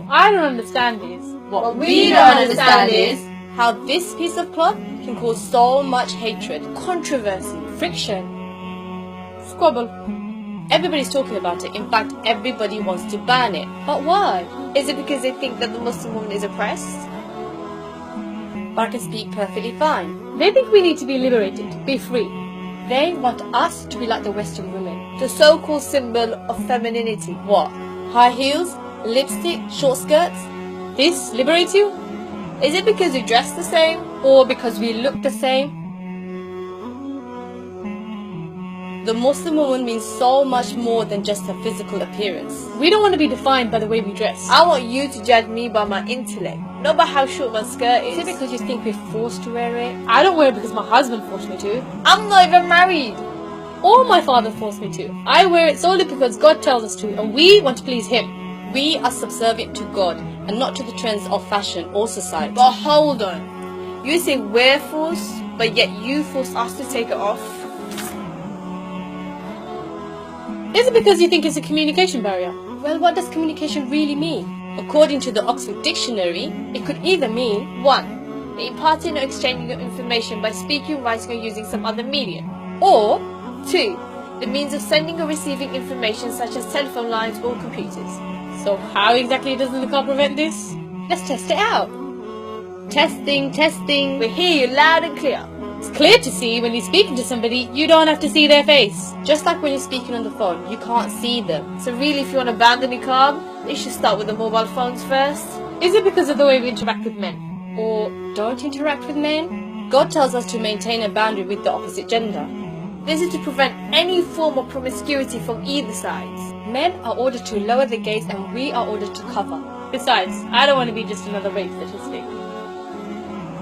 What I don't understand is... What we don't understand is how this piece of cloth can cause so much hatred, controversy, friction, squabble. Everybody's talking about it. In fact, everybody wants to ban it. But why? Is it because they think that the Muslim woman is oppressed? But I can speak perfectly fine. They think we need to be liberated, be free. They want us to be like the Western women. The so-called symbol of femininity. What? High heels? Lipstick? Short skirts? This liberates you? Is it because we dress the same? Or because we look the same? The Muslim woman means so much more than just her physical appearance. We don't want to be defined by the way we dress. I want you to judge me by my intellect, not by how short my skirt is. Is it because you think we're forced to wear it? I don't wear it because my husband forced me to. I'm not even married. Or my father forced me to. I wear it solely because God tells us to, and we want to please Him. We are subservient to God and not to the trends of fashion or society. But hold on. You say we're forced, but yet you force us to take it off? Is it because you think it's a communication barrier? Well, what does communication really mean? According to the Oxford Dictionary, it could either mean 1. The imparting or exchanging of information by speaking, writing or using some other medium. or 2. The means of sending or receiving information such as telephone lines or computers. So how exactly does the niqab prevent this? let's test it out. Testing, testing. We hear you loud and clear. It's clear to see when you're speaking to somebody, you don't have to see their face. Just like when you're speaking on the phone, you can't see them. So really, if you want to ban the niqab, you should start with the mobile phones first. Is it because of the way we interact with men? Or don't interact with men? God tells us to maintain a boundary with the opposite gender. This is to prevent any form of promiscuity from either sides. Men are ordered to lower the gaze and we are ordered to cover. Besides, I don't want to be just another rape statistic.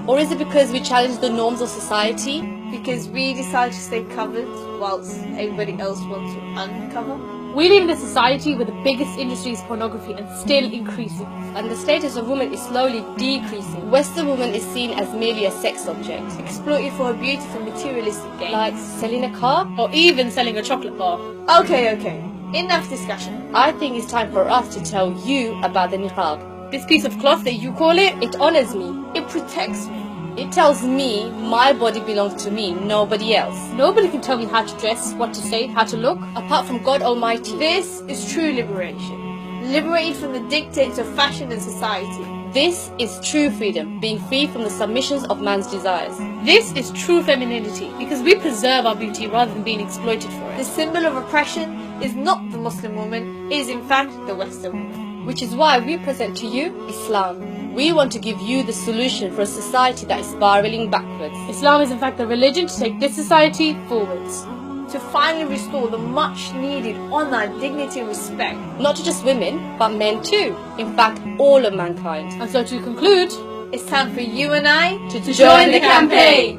Or is it because we challenge the norms of society? Because we decide to stay covered whilst everybody else wants to uncover. We live in a society where the biggest industry is pornography and still increasing. And the status of woman is slowly decreasing. Western woman is seen as merely a sex object, Exploited for her beautiful materialistic gain. like selling a car. Or even selling a chocolate bar. Okay. Enough discussion. I think it's time for us to tell you about the niqab. This piece of cloth that you call it, It honors me. It protects me. It tells me my body belongs to me, nobody else. nobody can tell me how to dress, what to say, how to look. Apart from God Almighty. This is true liberation. Liberated from the dictates of fashion and society. This is true freedom, being free from the submissions of man's desires. This is true femininity because we preserve our beauty rather than being exploited for The it. symbol of oppression is not the Muslim woman, it is in fact the Western woman. Which is why we present to you Islam. We want to give you the solution for a society that is spiraling backwards. Islam is in fact the religion to take this society forwards. To finally restore the much needed honor, dignity and respect. Not to just women, but men too. In fact, all of mankind. And so to conclude, It's time for you and I To join the campaign.